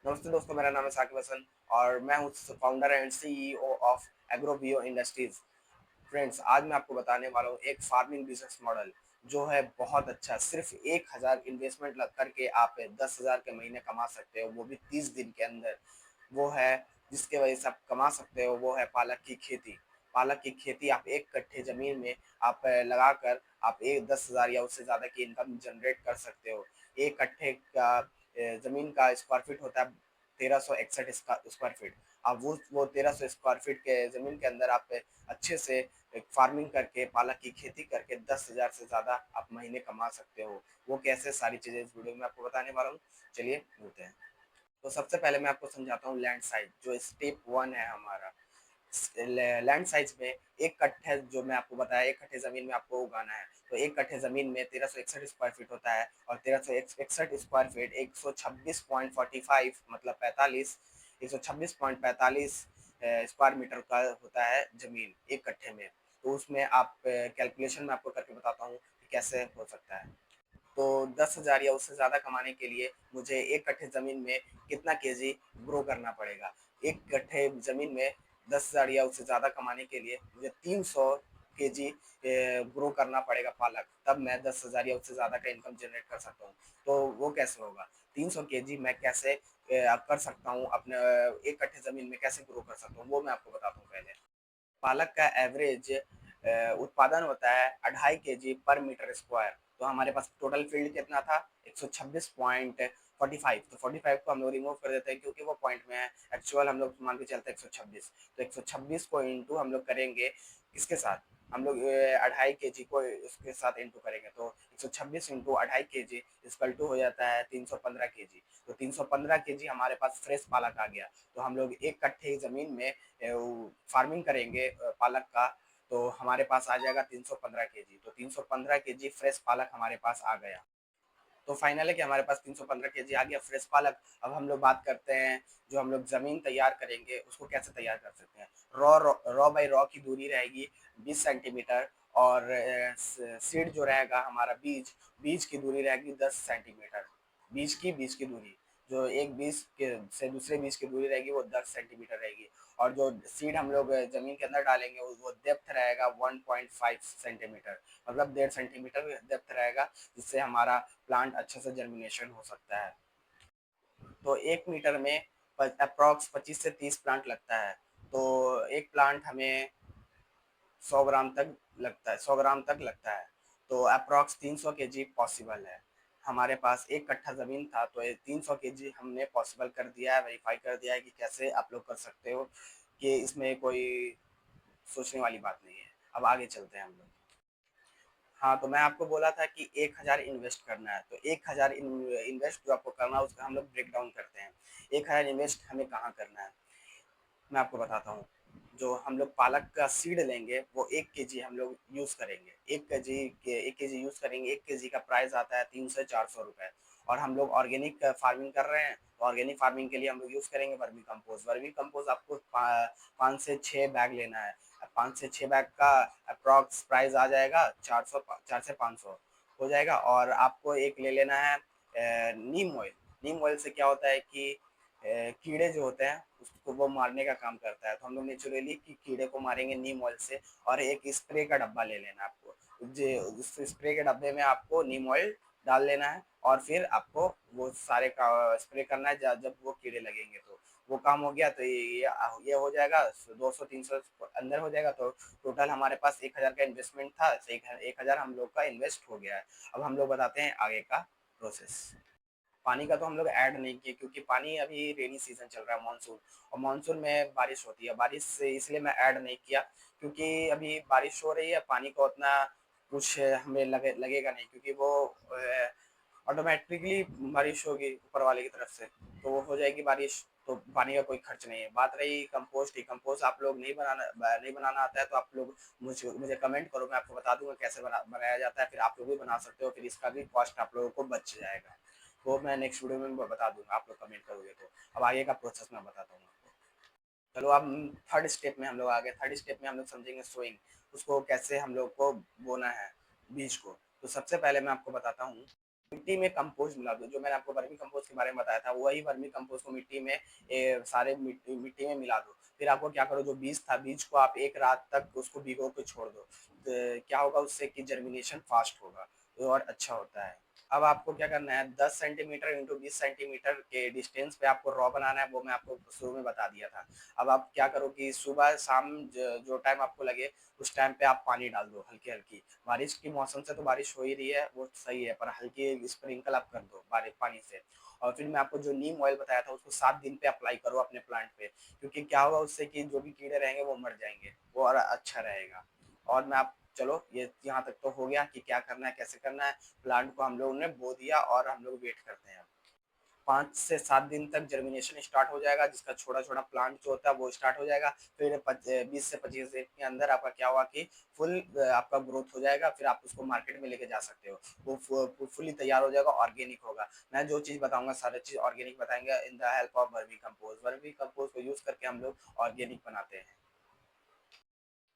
नमस्ते दोस्तों, मेरा नाम है साकिब हसन और मैं हूँ founder and CEO of Agrobio Industries. Friends, आज मैं आपको बताने वाला हूँ एक फार्मिंग बिजनेस मॉडल जो है बहुत अच्छा। सिर्फ 1,000 इन्वेस्टमेंट लग करके आप 10,000 के महीने कमा सकते हो, वो भी 30 दिन के अंदर। वो है जिसके वजह से आप कमा सकते हो, वो है पालक की खेती। पालक की खेती आप एक कट्ठे ज़मीन में आप लगाकर आप एक 10,000 या उससे ज़्यादा की इनकम जनरेट कर सकते हो। एक कट्ठे का ज़मीन का स्क्वायर फीट होता है 1361 स्क्वायर फीट। अब वो 1300 स्क्वायर फीट के ज़मीन के अंदर आप अच्छे से फार्मिंग करके पालक की खेती करके 10,000 से ज़्यादा आप महीने कमा सकते हो। वो कैसे, सारी चीज़ें इस वीडियो में आपको बताने वाला हूँ। चलिए मिलते हैं। तो सबसे पहले मैं आपको समझाता हूँ लैंड साइज, जो स्टेप वन है हमारा। लैंड साइज में एक कट्ठे, जो मैं आपको बताया, एक कट्ठे जमीन में आपको उगाना है, तो एक कट्ठे जमीन में 1361 स्क्वायर फीट होता है। और 1361 स्क्वायर फीट 126.45 मतलब 45, 126.45 स्क्वायर मीटर का होता है जमीन एक कट्ठे में। तो उसमें आप कैलकुलेशन में आपको करके बताता हूँ कि कैसे हो सकता है। तो 10,000 या उससे ज़्यादा कमाने के लिए मुझे एक कट्ठे ज़मीन में कितना केजी ग्रो करना पड़ेगा? एक कट्ठे ज़मीन में 10,000 या उससे ज़्यादा कमाने के लिए मुझे 300 केजी ग्रो करना पड़ेगा पालक, तब मैं 10,000 या उससे ज़्यादा का इनकम जनरेट कर सकता हूँ। तो वो कैसे होगा? 300 केजी मैं कैसे कर सकता हूँ अपने एक कट्ठे ज़मीन में कैसे ग्रो कर सकता हूँ, वो मैं आपको बताता हूँ पहले। पालक का एवरेज उत्पादन होता है 2.5 केजी पर मीटर स्क्वायर। तो हमारे पास टोटल फील्ड कितना था? 126.45। तो 45 को हम लोग रिमूव कर देते हैं क्योंकि वो पॉइंट में है। एक्चुअल हम लोग मान के चलते हैं 126। तो 126 को इंटू हम लोग करेंगे किसके साथ? हम लोग 2.5 केजी को उसके साथ इंटू करेंगे, तो 126 इंटू 2.5 केजी इसकल टू हो जाता है 315 केजी। तो 315 केजी हमारे पास फ्रेश पालक आ गया। तो हम लोग एक कट्ठे ज़मीन में फार्मिंग करेंगे पालक का, तो हमारे पास आ जाएगा 315 केजी। तो 315 केजी फ्रेश पालक हमारे पास आ गया। तो फाइनल है कि हमारे पास 315 केजी आ गया फ्रेश पालक। अब हम लोग बात करते हैं, जो हम लोग ज़मीन तैयार करेंगे उसको कैसे तैयार कर सकते हैं। रॉ बाई रॉ की दूरी रहेगी 20 सेंटीमीटर। और सीड जो रहेगा हमारा बीज, बीज की दूरी रहेगी 10 सेंटीमीटर। बीज की दूरी, जो एक बीज के से दूसरे बीज की दूरी रहेगी वो 10 सेंटीमीटर रहेगी। और जो सीड हम लोग ज़मीन के अंदर डालेंगे वो डेप्थ रहेगा 1.5 सेंटीमीटर, मतलब 1.5 सेंटीमीटर डेप्थ रहेगा, जिससे हमारा प्लांट अच्छे से जर्मिनेशन हो सकता है। तो 1 मीटर में अप्रॉक्स 25 से 30 प्लांट लगता है। तो एक प्लांट हमें 100 ग्राम तक लगता है, 100 ग्राम तक लगता है। तो अप्रॉक्स 300 केजी पॉसिबल है। हमारे पास एक कट्ठा ज़मीन था, तो ये 300 केजी हमने पॉसिबल कर दिया है, वेरीफाई कर दिया है कि कैसे आप लोग कर सकते हो, कि इसमें कोई सोचने वाली बात नहीं है। अब आगे चलते हैं हम लोग। हाँ, तो मैं आपको बोला था कि 1,000 इन्वेस्ट करना है, तो 1,000 इन्वेस्ट जो आपको करना है उसका हम लोग ब्रेक डाउन करते हैं। 1,000 इन्वेस्ट हमें कहाँ करना है, मैं आपको बताता हूँ। जो हम लोग पालक का सीड लेंगे वो 1 केजी हम लोग यूज़ करेंगे। 1 केजी यूज़ करेंगे। 1 केजी का प्राइस आता है 300 से 400 रुपये। और हम लोग ऑर्गेनिक फार्मिंग कर रहे हैं, तो ऑर्गेनिक फार्मिंग के लिए हम लोग यूज़ करेंगे वर्मी कंपोस्ट। वर्मी कंपोस्ट आपको 5 से 6 बैग लेना है। 5 से 6 बैग का अप्रॉक्स प्राइस आ जाएगा 4 से 500 हो जाएगा। और आपको एक ले लेना है नीम ऑयल। नीम ऑयल से क्या होता है कि कीड़े जो होते हैं उसको वो मारने का काम करता है। तो हम लोग नेचुरली कि कीड़े को मारेंगे नीम ऑयल से। और एक स्प्रे का डब्बा ले लेना है आपको, जो उस स्प्रे के डब्बे में आपको नीम ऑयल डाल लेना है। और फिर आपको वो सारे का स्प्रे करना है जब वो कीड़े लगेंगे। तो वो काम हो गया। तो ये हो जाएगा 200-300 अंदर हो जाएगा। तो टोटल हमारे पास 1,000 का इन्वेस्टमेंट था, 1,000 हम लोग का इन्वेस्ट हो गया है। अब हम लोग बताते हैं आगे का प्रोसेस। पानी का तो हम लोग ऐड नहीं किए क्योंकि पानी अभी रेनी सीजन चल रहा है, मानसून। और मानसून में बारिश होती है, बारिश से इसलिए मैं ऐड नहीं किया, क्योंकि अभी बारिश हो रही है, पानी का उतना कुछ हमें लगेगा नहीं, क्योंकि वो ऑटोमेटिकली बारिश होगी ऊपर वाले की तरफ से, तो वो हो जाएगी बारिश। तो पानी का कोई खर्च नहीं है। बात रही कंपोस्ट की, कंपोस्ट आप लोग नहीं बनाना आता है तो आप लोग मुझे कमेंट करो, मैं आपको बता दूंगा कैसे बनाया जाता है। फिर आप लोग भी बना सकते हो, फिर इसका भी कॉस्ट आप लोगों को बच जाएगा। वो मैं नेक्स्ट वीडियो में बता दूंगा, आप लोग कमेंट करोगे तो। अब आगे का प्रोसेस मैं बताता हूँ आपको। चलो अब थर्ड स्टेप में हम लोग आ गए। थर्ड स्टेप में हम लोग समझेंगे सोइंग, उसको कैसे हम लोग को बोना है बीज को। तो सबसे पहले मैं आपको बताता हूँ मिट्टी में कंपोस्ट मिला दो, जो मैंने आपको वर्मी कंपोस्ट के बारे में बताया था, वही वर्मी कंपोस्ट को मिट्टी में सारे मिट्टी मिट्टी में मिला दो। फिर आपको क्या करो, जो बीज था, बीज को आप एक रात तक उसको भिगो के छोड़ दो। तो क्या होगा उससे कि जर्मिनेशन फास्ट होगा, तो और अच्छा होता है। अब आपको क्या करना है, 10 सेंटीमीटर इंटू 20 सेंटीमीटर के डिस्टेंस पे आपको रॉ बनाना है, वो मैं आपको शुरू में बता दिया था। अब आप क्या करो कि सुबह शाम जो टाइम आपको लगे उस टाइम पे आप पानी डाल दो हल्की हल्की। बारिश की मौसम से तो बारिश हो ही रही है, वो सही है, पर हल्की स्प्रिंकल आप कर दो बारिश पानी से। और फिर मैं आपको जो नीम ऑयल बताया था उसको 7 दिन पे अप्लाई करो अपने प्लांट पे, क्योंकि क्या होगा उससे कि जो भी कीड़े रहेंगे वो मर जाएंगे, वो और अच्छा रहेगा। और मैं आप चलो ये यहाँ तक तो हो गया कि क्या करना है कैसे करना है। प्लांट को हम लोगों ने बो दिया और हम लोग वेट करते हैं। 5 से 7 दिन तक जर्मिनेशन स्टार्ट हो जाएगा, जिसका छोटा छोटा प्लांट जो होता है वो स्टार्ट हो जाएगा। फिर 20 से 25 दिन के अंदर आपका क्या हुआ कि फुल आपका ग्रोथ हो जाएगा, फिर आप उसको मार्केट में लेके जा सकते हो। वो फुली तैयार हो जाएगा, ऑर्गेनिक होगा। मैं जो चीज़ बताऊंगा सारी चीज़ ऑर्गेनिक बताएंगे in the help of vermi compost. Vermi compost को यूज़ करके हम लोग ऑर्गेनिक बनाते हैं।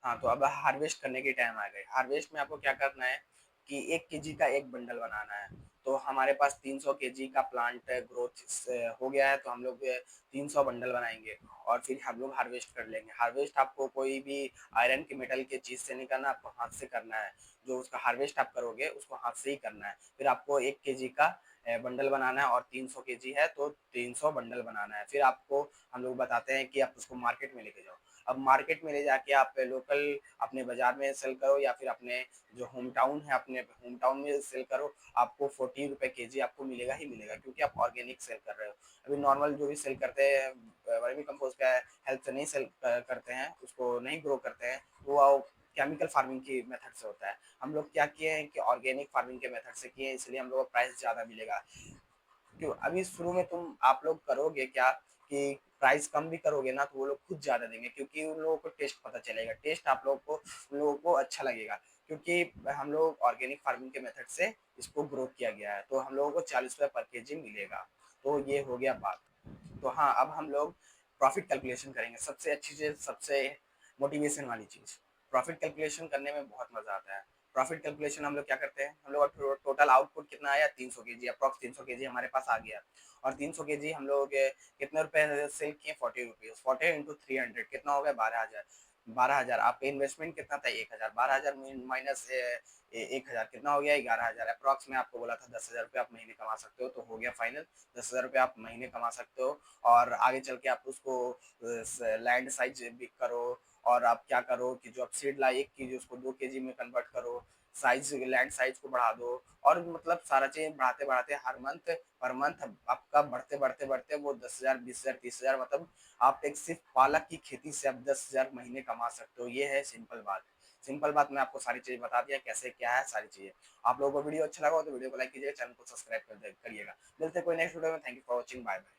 हाँ, तो अब हार्वेस्ट करने के टाइम आ गए। हार्वेस्ट में आपको क्या करना है कि 1 केजी का एक बंडल बनाना है। तो हमारे पास 300 केजी का प्लांट ग्रोथ हो गया है, तो हम लोग 300 बंडल बनाएंगे और फिर हम लोग हार्वेस्ट कर लेंगे। हार्वेस्ट आपको कोई भी आयरन के मेटल के चीज़ से नहीं करना, आपको हाथ से करना है। जो उसका हार्वेस्ट आप करोगे उसको हाथ से ही करना है। फिर आपको 1 केजी का बंडल बनाना है, और 300 केजी है तो 300 बंडल बनाना है। फिर आपको हम लोग बताते हैं कि आप उसको मार्केट में लेके जाओ। अब मार्केट में ले जाके आप लोकल अपने बाजार में सेल करो, या फिर अपने जो होम टाउन है अपने होम टाउन में सेल करो। आपको 40 रुपये केजी आपको मिलेगा ही मिलेगा, क्योंकि आप ऑर्गेनिक सेल कर रहे हो। अभी नॉर्मल जो भी सेल करते हैं वर्मी कंपोस्ट का हेल्प से नहीं सेल करते हैं, उसको नहीं ग्रो करते हैं, वो केमिकल फार्मिंग की मेथड से होता है। हम लोग क्या किए हैं कि ऑर्गेनिक फार्मिंग के मेथड से किए हैं, इसलिए हम लोग को प्राइस ज़्यादा मिलेगा। क्यों अभी शुरू में तुम आप लोग करोगे क्या कि प्राइस कम भी करोगे ना, तो वो लोग खुद ज्यादा देंगे, क्योंकि उन लोगों को टेस्ट पता चलेगा, टेस्ट आप लोगों को उन लोगों को अच्छा लगेगा। क्योंकि हम लोग ऑर्गेनिक फार्मिंग के मेथड से इसको ग्रो किया गया है, तो हम लोगों को 40 रुपये पर केजी मिलेगा। तो ये हो गया बात। तो हाँ, अब हम लोग प्रॉफिट कैलकुलेशन करेंगे। सबसे अच्छी चीज़, सबसे मोटिवेशन वाली चीज़, प्रॉफिट कैलकुलेशन करने में बहुत मज़ा आता है। प्रॉफिट कैलकुलेशन हम लोग क्या करते हैं, हम लोग टोटल आउटपुट कितना आया, 300 केजी, अप्रॉक्स 300 केजी हमारे पास आ गया। और 300 केजी हम लोग कितने रुपए सेल किए, 40 रुपीज़। 40 × 300 कितना हो गया, 12,000। 12,000 आपका इन्वेस्टमेंट कितना था, 1,000। 12,000 माइनस 1,000 कितना हो गया, 11,000। अप्रॉक्स में आपको बोला था 10,000 रुपये आप महीने कमा सकते हो, तो हो गया फाइनल। 10,000 रुपये आप महीने कमा सकते हो। और आगे चल के आप उसको लैंड साइज बिग करो, और आप क्या करो कि जो आप सीड ला 1 केजी उसको 2 केजी में कन्वर्ट करो, साइज लैंड साइज को बढ़ा दो। और मतलब सारा चीज बढ़ाते बढ़ाते हर मंथ पर मंथ आपका बढ़ते बढ़ते बढ़ते वो 10,000 20,000 30,000, मतलब आप एक सिर्फ पालक की खेती से आप 10,000 महीने कमा सकते हो। ये है सिंपल बात। सिंपल बात, मैं आपको सारी चीज बता दिया कैसे क्या है सारी चीजें। आप लोगों को वीडियो अच्छा लगा हो तो वीडियो को लाइक कीजिएगा, चैनल को सब्सक्राइब करिएगा। मिलते हैं कोई नेक्स्ट वीडियो में। Thank you for watching, bye bye.